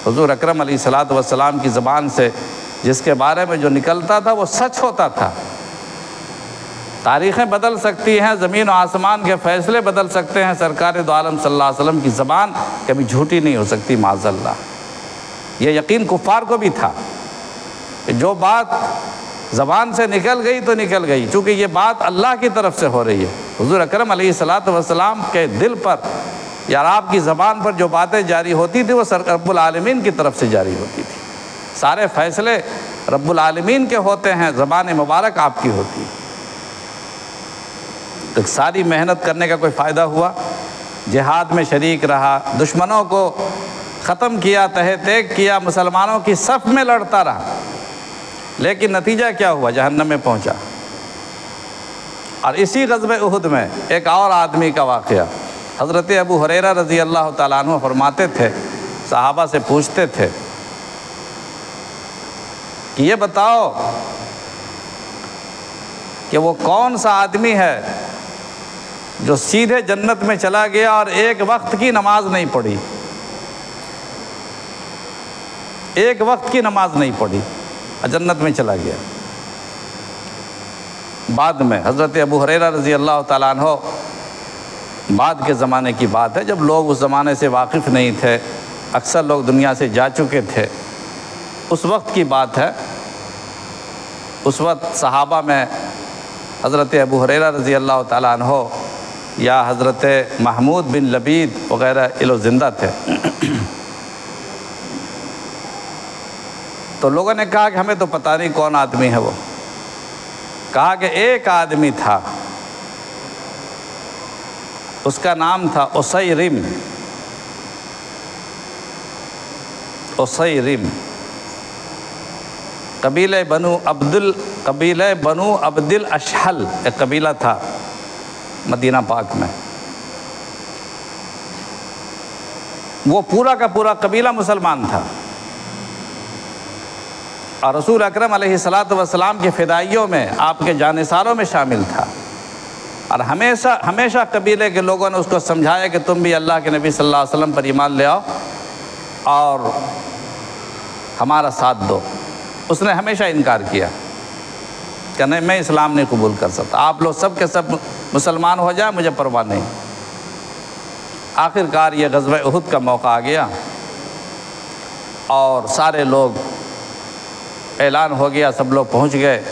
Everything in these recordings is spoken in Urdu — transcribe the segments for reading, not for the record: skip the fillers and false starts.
حضور اکرم علیہ الصلوۃ والسلام کی زبان سے جس کے بارے میں جو نکلتا تھا وہ سچ ہوتا تھا۔ تاریخیں بدل سکتی ہیں، زمین و آسمان کے فیصلے بدل سکتے ہیں، سرکار دو عالم صلی اللہ علیہ وسلم کی زبان کبھی جھوٹی نہیں ہو سکتی معاذ اللہ۔ یہ یقین کفار کو بھی تھا کہ جو بات زبان سے نکل گئی تو نکل گئی، چونکہ یہ بات اللہ کی طرف سے ہو رہی ہے۔ حضور اکرم علیہ الصلوۃ والسلام کے دل پر یا آپ کی زبان پر جو باتیں جاری ہوتی تھی وہ رب العالمین کی طرف سے جاری ہوتی تھی۔ سارے فیصلے رب العالمین کے ہوتے ہیں، زبان مبارک آپ کی ہوتی ہے۔ تو ساری محنت کرنے کا کوئی فائدہ ہوا؟ جہاد میں شریک رہا، دشمنوں کو ختم کیا، تہہ تیگ کیا، مسلمانوں کی صف میں لڑتا رہا، لیکن نتیجہ کیا ہوا؟ جہنم میں پہنچا۔ اور اسی غزوہ احد میں ایک اور آدمی کا واقعہ، حضرت ابو ہریرہ رضی اللہ تعالیٰ عنہ فرماتے تھے، صحابہ سے پوچھتے تھے کہ یہ بتاؤ کہ وہ کون سا آدمی ہے جو سیدھے جنت میں چلا گیا اور ایک وقت کی نماز نہیں پڑھی، ایک وقت کی نماز نہیں پڑھی اور جنت میں چلا گیا۔ بعد میں حضرت ابو ہریرہ رضی اللہ تعالیٰ عنہ، بعد کے زمانے کی بات ہے جب لوگ اس زمانے سے واقف نہیں تھے، اکثر لوگ دنیا سے جا چکے تھے، اس وقت کی بات ہے۔ اس وقت صحابہ میں حضرت ابو ہریرہ رضی اللہ تعالیٰ عنہ یا حضرت محمود بن لبید وغیرہ یہ زندہ تھے۔ تو لوگوں نے کہا کہ ہمیں تو پتہ نہیں کون آدمی ہے وہ۔ کہا کہ ایک آدمی تھا، اس کا نام تھا اسیرم۔ اسیرم قبیلہ بنو عبد الاشحل ایک قبیلہ تھا مدینہ پاک میں۔ وہ پورا کا پورا قبیلہ مسلمان تھا اور رسول اکرم علیہ الصلوۃ والسلام کے فدائیوں میں، آپ کے جانثاروں میں شامل تھا، اور ہمیشہ قبیلے کے لوگوں نے اس کو سمجھایا کہ تم بھی اللہ کے نبی صلی اللہ علیہ وسلم پر ایمان لے آؤ اور ہمارا ساتھ دو۔ اس نے ہمیشہ انکار کیا کہ نہیں، میں اسلام نہیں قبول کر سکتا، آپ لوگ سب کے سب مسلمان ہو جائیں، مجھے پرواہ نہیں۔ آخر کار یہ غزوہ احد کا موقع آ گیا اور سارے لوگ، اعلان ہو گیا، سب لوگ پہنچ گئے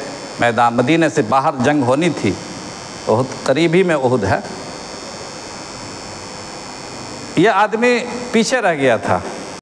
میدان۔ مدینے سے باہر جنگ ہونی تھی، احد قریب ہی میں احد ہے۔ یہ آدمی پیچھے رہ گیا تھا،